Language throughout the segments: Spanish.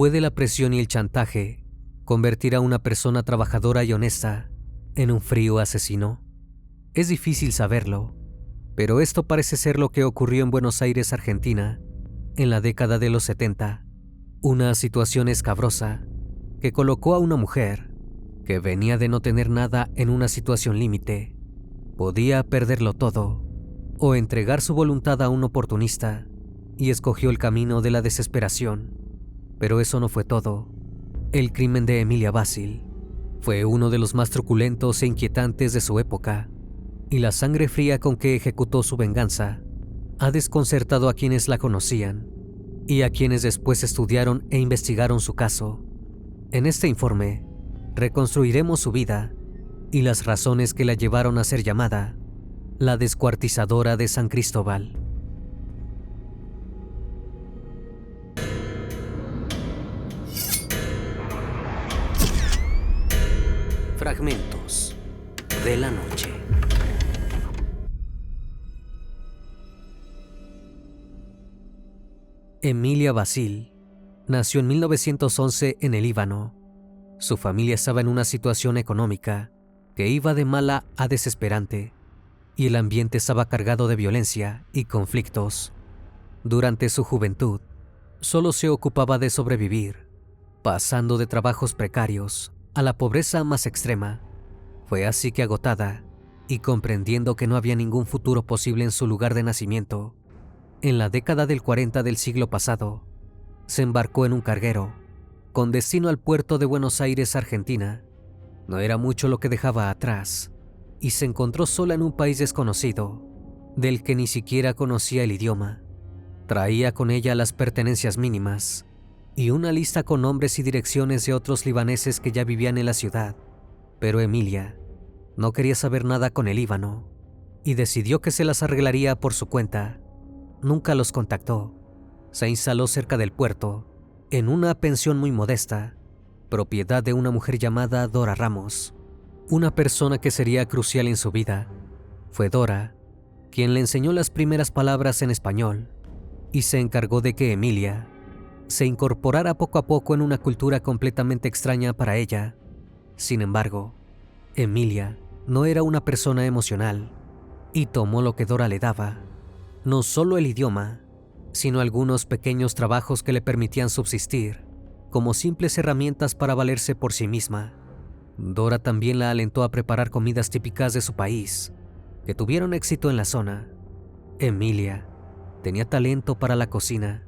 ¿Puede la presión y el chantaje convertir a una persona trabajadora y honesta en un frío asesino? Es difícil saberlo, pero esto parece ser lo que ocurrió en Buenos Aires, Argentina, en la década de los 70. Una situación escabrosa que colocó a una mujer que venía de no tener nada en una situación límite. Podía perderlo todo o entregar su voluntad a un oportunista, y escogió el camino de la desesperación. Pero eso no fue todo. El crimen de Emilia Basil fue uno de los más truculentos e inquietantes de su época, y la sangre fría con que ejecutó su venganza ha desconcertado a quienes la conocían y a quienes después estudiaron e investigaron su caso. En este informe reconstruiremos su vida y las razones que la llevaron a ser llamada la descuartizadora de San Cristóbal. Fragmentos de la noche. Emilia Basil nació en 1911 en el Líbano. Su familia estaba en una situación económica que iba de mala a desesperante, y el ambiente estaba cargado de violencia y conflictos. Durante su juventud, solo se ocupaba de sobrevivir, pasando de trabajos precarios a la pobreza más extrema. Fue así que, agotada y comprendiendo que no había ningún futuro posible en su lugar de nacimiento, en la década del 40 del siglo pasado, se embarcó en un carguero con destino al puerto de Buenos Aires, Argentina. No era mucho lo que dejaba atrás, y se encontró sola en un país desconocido, del que ni siquiera conocía el idioma. Traía con ella las pertenencias mínimas y una lista con nombres y direcciones de otros libaneses que ya vivían en la ciudad. Pero Emilia no quería saber nada con el Líbano y decidió que se las arreglaría por su cuenta. Nunca los contactó. Se instaló cerca del puerto, en una pensión muy modesta, propiedad de una mujer llamada Dora Ramos, una persona que sería crucial en su vida. Fue Dora quien le enseñó las primeras palabras en español y se encargó de que Emilia se incorporara poco a poco en una cultura completamente extraña para ella. Sin embargo, Emilia no era una persona emocional y tomó lo que Dora le daba, no solo el idioma, sino algunos pequeños trabajos que le permitían subsistir como simples herramientas para valerse por sí misma. Dora también la alentó a preparar comidas típicas de su país, que tuvieron éxito en la zona. Emilia tenía talento para la cocina.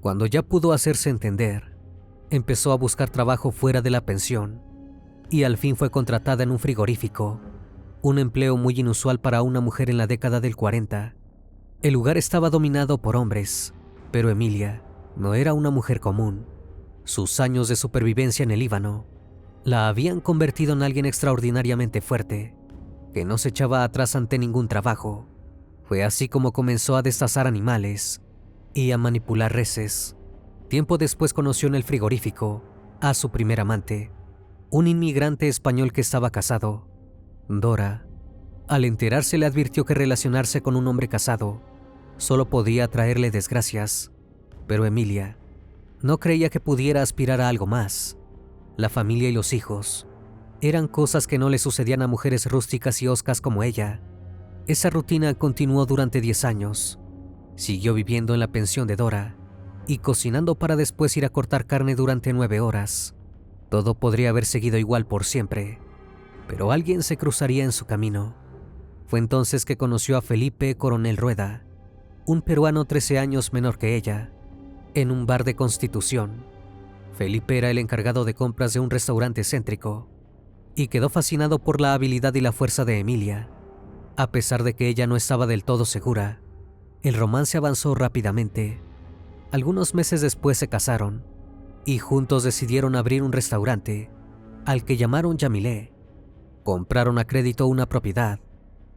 Cuando ya pudo hacerse entender, empezó a buscar trabajo fuera de la pensión y al fin fue contratada en un frigorífico, un empleo muy inusual para una mujer en la década del 40. El lugar estaba dominado por hombres, pero Emilia no era una mujer común. Sus años de supervivencia en el Líbano la habían convertido en alguien extraordinariamente fuerte, que no se echaba atrás ante ningún trabajo. Fue así como comenzó a destazar animales y a manipular reses. Tiempo después conoció en el frigorífico a su primer amante, un inmigrante español que estaba casado. Dora, al enterarse, le advirtió que relacionarse con un hombre casado solo podía traerle desgracias, pero Emilia no creía que pudiera aspirar a algo más. La familia y los hijos eran cosas que no le sucedían a mujeres rústicas y hoscas como ella. Esa rutina continuó durante 10 años. Siguió viviendo en la pensión de Dora y cocinando para después ir a cortar carne durante 9 horas. Todo podría haber seguido igual por siempre, pero alguien se cruzaría en su camino. Fue entonces que conoció a Felipe Coronel Rueda, un peruano 13 años menor que ella, en un bar de Constitución. Felipe era el encargado de compras de un restaurante céntrico y quedó fascinado por la habilidad y la fuerza de Emilia. A pesar de que ella no estaba del todo segura, el romance avanzó rápidamente. Algunos meses después se casaron y juntos decidieron abrir un restaurante al que llamaron Yamilé. Compraron a crédito una propiedad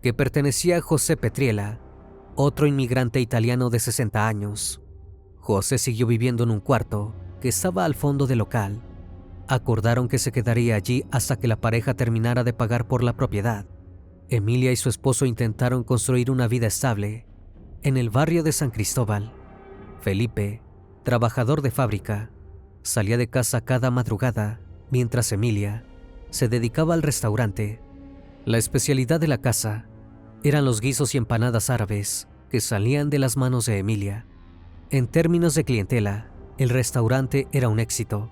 que pertenecía a José Petriela, otro inmigrante italiano de 60 años. José siguió viviendo en un cuarto que estaba al fondo del local. Acordaron que se quedaría allí hasta que la pareja terminara de pagar por la propiedad. Emilia y su esposo intentaron construir una vida estable en el barrio de San Cristóbal. Felipe, trabajador de fábrica, salía de casa cada madrugada, mientras Emilia se dedicaba al restaurante. La especialidad de la casa eran los guisos y empanadas árabes que salían de las manos de Emilia. En términos de clientela, el restaurante era un éxito.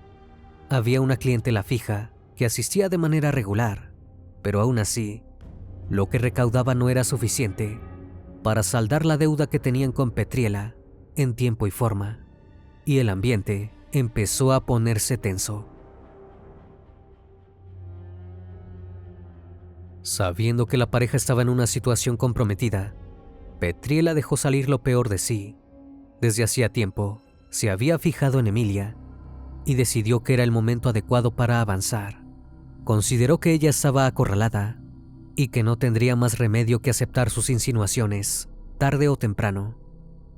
Había una clientela fija que asistía de manera regular, pero aún así, lo que recaudaba no era suficiente para saldar la deuda que tenían con Petriela en tiempo y forma, y el ambiente empezó a ponerse tenso. Sabiendo que la pareja estaba en una situación comprometida, Petriela dejó salir lo peor de sí. Desde hacía tiempo, se había fijado en Emilia y decidió que era el momento adecuado para avanzar. Consideró que ella estaba acorralada y que no tendría más remedio que aceptar sus insinuaciones, tarde o temprano.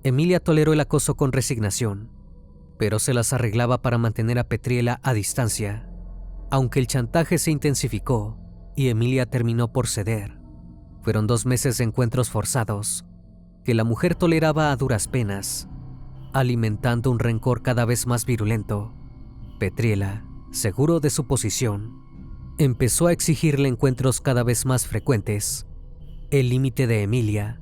Emilia toleró el acoso con resignación, pero se las arreglaba para mantener a Petriela a distancia. Aunque el chantaje se intensificó y Emilia terminó por ceder, fueron 2 meses de encuentros forzados que la mujer toleraba a duras penas, alimentando un rencor cada vez más virulento. Petriela, seguro de su posición, empezó a exigirle encuentros cada vez más frecuentes. El límite de Emilia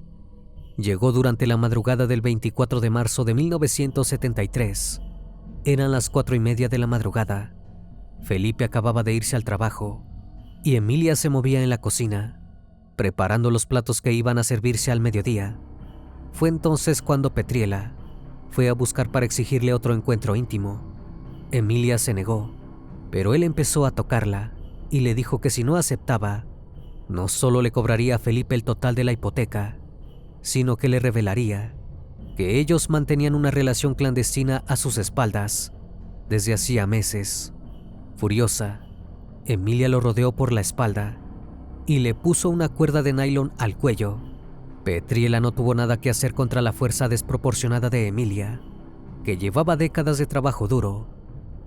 llegó durante la madrugada del 24 de marzo de 1973. Eran las 4:30 de la madrugada. Felipe acababa de irse al trabajo y Emilia se movía en la cocina, preparando los platos que iban a servirse al mediodía. Fue entonces cuando Petriela fue a buscar para exigirle otro encuentro íntimo. Emilia se negó, pero él empezó a tocarla y le dijo que si no aceptaba, no solo le cobraría a Felipe el total de la hipoteca, sino que le revelaría que ellos mantenían una relación clandestina a sus espaldas desde hacía meses. Furiosa, Emilia lo rodeó por la espalda y le puso una cuerda de nylon al cuello. Petriela no tuvo nada que hacer contra la fuerza desproporcionada de Emilia, que llevaba décadas de trabajo duro,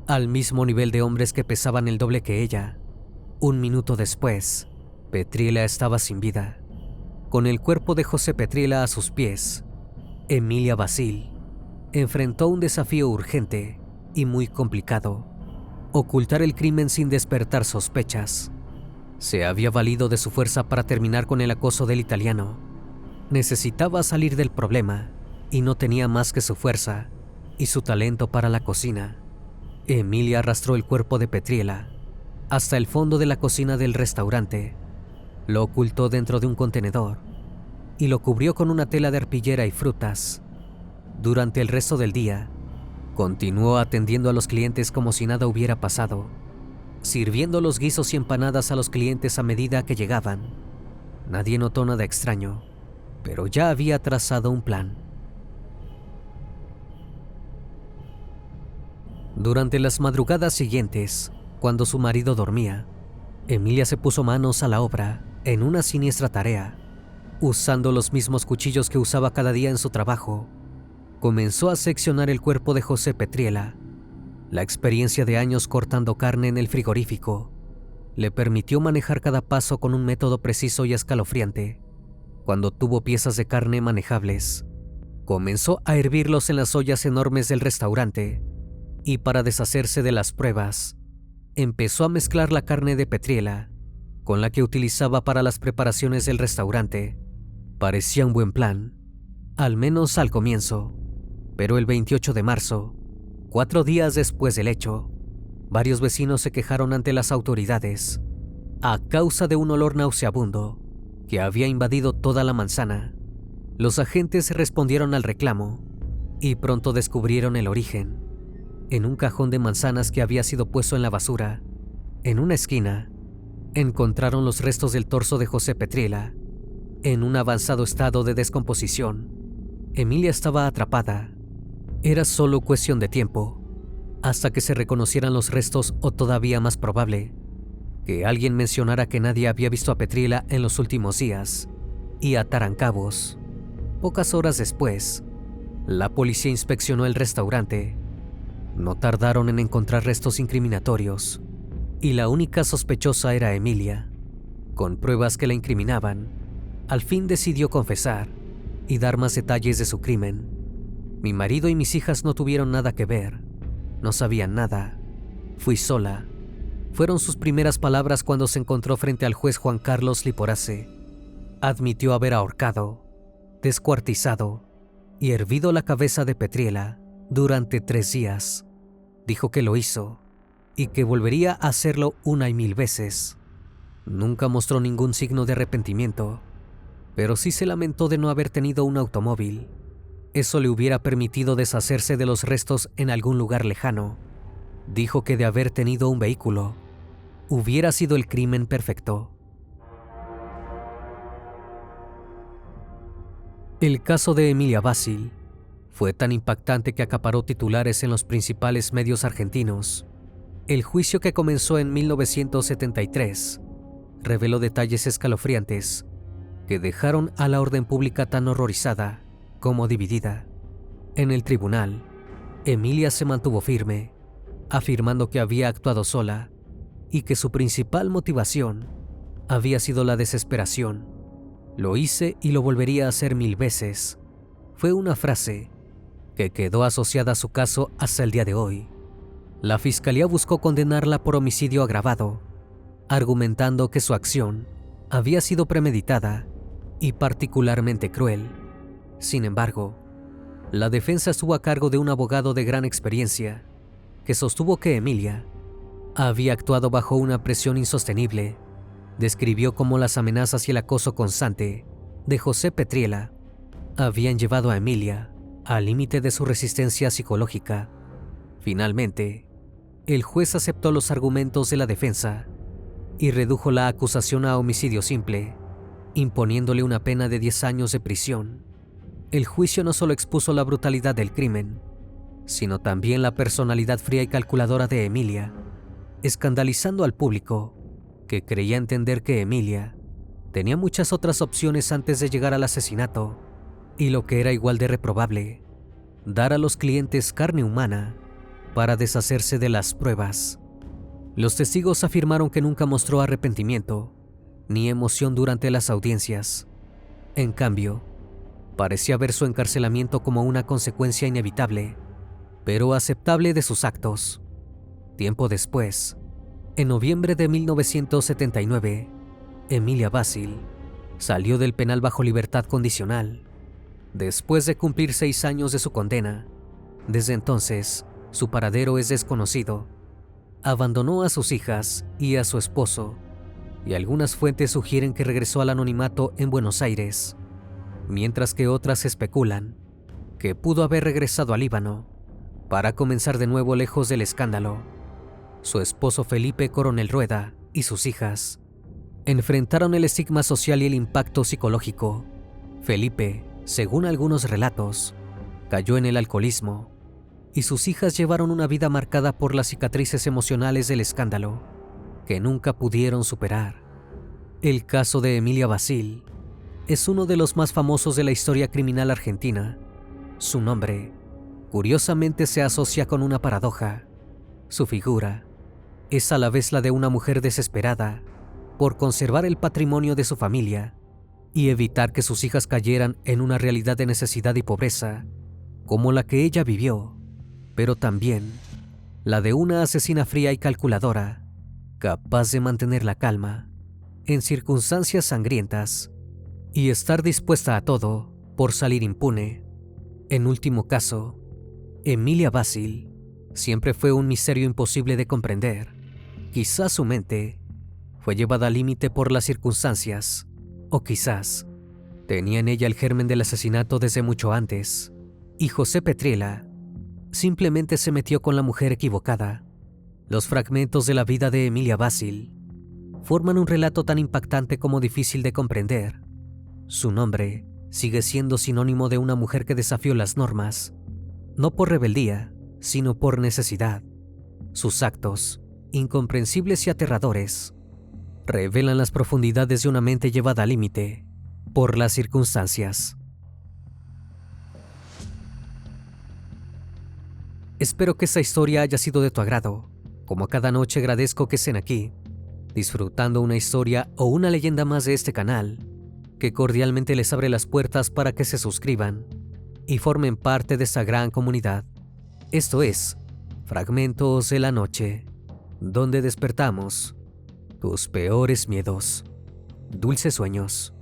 al mismo nivel de hombres que pesaban el doble que ella. 1 minuto después, Petriela estaba sin vida, con el cuerpo de José Petriela a sus pies. Emilia Basil enfrentó un desafío urgente y muy complicado: ocultar el crimen sin despertar sospechas. Se había valido de su fuerza para terminar con el acoso del italiano. Necesitaba salir del problema y no tenía más que su fuerza y su talento para la cocina. Emilia arrastró el cuerpo de Petriela hasta el fondo de la cocina del restaurante, lo ocultó dentro de un contenedor y lo cubrió con una tela de arpillera y frutas. Durante el resto del día, continuó atendiendo a los clientes como si nada hubiera pasado, sirviendo los guisos y empanadas a los clientes a medida que llegaban. Nadie notó nada extraño, pero ya había trazado un plan. Durante las madrugadas siguientes, cuando su marido dormía, Emilia se puso manos a la obra en una siniestra tarea. Usando los mismos cuchillos que usaba cada día en su trabajo, comenzó a seccionar el cuerpo de José Petriela. La experiencia de años cortando carne en el frigorífico le permitió manejar cada paso con un método preciso y escalofriante. Cuando tuvo piezas de carne manejables, comenzó a hervirlos en las ollas enormes del restaurante y, para deshacerse de las pruebas, empezó a mezclar la carne de Petriela con la que utilizaba para las preparaciones del restaurante. Parecía un buen plan, al menos al comienzo, pero el 28 de marzo, 4 días después del hecho, varios vecinos se quejaron ante las autoridades a causa de un olor nauseabundo que había invadido toda la manzana. Los agentes respondieron al reclamo y pronto descubrieron el origen. En un cajón de manzanas que había sido puesto en la basura, en una esquina, encontraron los restos del torso de José Petriela, en un avanzado estado de descomposición. Emilia estaba atrapada. Era solo cuestión de tiempo hasta que se reconocieran los restos, o todavía más probable, que alguien mencionara que nadie había visto a Petriela en los últimos días y ataran cabos. Pocas horas después, la policía inspeccionó el restaurante. No tardaron en encontrar restos incriminatorios y la única sospechosa era Emilia. Con pruebas que la incriminaban, al fin decidió confesar y dar más detalles de su crimen. Mi marido y mis hijas no tuvieron nada que ver. No sabía nada. Fui sola. Fueron sus primeras palabras cuando se encontró frente al juez Juan Carlos Liporace. Admitió haber ahorcado, descuartizado y hervido la cabeza de Petriela durante 3 días. Dijo que lo hizo y que volvería a hacerlo 1 y 1000 veces. Nunca mostró ningún signo de arrepentimiento, pero sí se lamentó de no haber tenido un automóvil. Eso le hubiera permitido deshacerse de los restos en algún lugar lejano. Dijo que de haber tenido un vehículo, hubiera sido el crimen perfecto. El caso de Emilia Basil fue tan impactante que acaparó titulares en los principales medios argentinos. El juicio, que comenzó en 1973, reveló detalles escalofriantes que dejaron a la orden pública tan horrorizada como dividida. En el tribunal, Emilia se mantuvo firme, afirmando que había actuado sola y que su principal motivación había sido la desesperación. Lo hice y lo volvería a hacer 1000 veces. Fue una frase que quedó asociada a su caso hasta el día de hoy. La fiscalía buscó condenarla por homicidio agravado, argumentando que su acción había sido premeditada y particularmente cruel. Sin embargo, la defensa estuvo a cargo de un abogado de gran experiencia, que sostuvo que Emilia había actuado bajo una presión insostenible. Describió cómo las amenazas y el acoso constante de José Petriela habían llevado a Emilia al límite de su resistencia psicológica. Finalmente, el juez aceptó los argumentos de la defensa y redujo la acusación a homicidio simple, imponiéndole una pena de 10 años de prisión. El juicio no solo expuso la brutalidad del crimen, sino también la personalidad fría y calculadora de Emilia, escandalizando al público, que creía entender que Emilia tenía muchas otras opciones antes de llegar al asesinato, y lo que era igual de reprobable, dar a los clientes carne humana para deshacerse de las pruebas. Los testigos afirmaron que nunca mostró arrepentimiento ni emoción durante las audiencias. En cambio, parecía ver su encarcelamiento como una consecuencia inevitable, pero aceptable de sus actos. Tiempo después, en noviembre de 1979, Emilia Basil salió del penal bajo libertad condicional, después de cumplir 6 años de su condena. Desde entonces, su paradero es desconocido. Abandonó a sus hijas y a su esposo, y algunas fuentes sugieren que regresó al anonimato en Buenos Aires, mientras que otras especulan que pudo haber regresado a Líbano para comenzar de nuevo lejos del escándalo. Su esposo Felipe Coronel Rueda y sus hijas enfrentaron el estigma social y el impacto psicológico. Felipe, según algunos relatos, cayó en el alcoholismo, y sus hijas llevaron una vida marcada por las cicatrices emocionales del escándalo, que nunca pudieron superar. El caso de Emilia Basil es uno de los más famosos de la historia criminal argentina. Su nombre, curiosamente, se asocia con una paradoja. Su figura es a la vez la de una mujer desesperada por conservar el patrimonio de su familia y evitar que sus hijas cayeran en una realidad de necesidad y pobreza como la que ella vivió, pero también la de una asesina fría y calculadora, capaz de mantener la calma en circunstancias sangrientas y estar dispuesta a todo por salir impune. En último caso, Emilia Basil siempre fue un misterio imposible de comprender. Quizás su mente fue llevada al límite por las circunstancias, o quizás tenía en ella el germen del asesinato desde mucho antes, y José Petriela simplemente se metió con la mujer equivocada. Los fragmentos de la vida de Emilia Basil forman un relato tan impactante como difícil de comprender. Su nombre sigue siendo sinónimo de una mujer que desafió las normas, no por rebeldía, sino por necesidad. Sus actos, incomprensibles y aterradores, revelan las profundidades de una mente llevada al límite por las circunstancias. Espero que esta historia haya sido de tu agrado. Como cada noche, agradezco que estén aquí, disfrutando una historia o una leyenda más de este canal, que cordialmente les abre las puertas para que se suscriban y formen parte de esta gran comunidad. Esto es Fragmentos de la noche, donde despertamos tus peores miedos. Dulces sueños.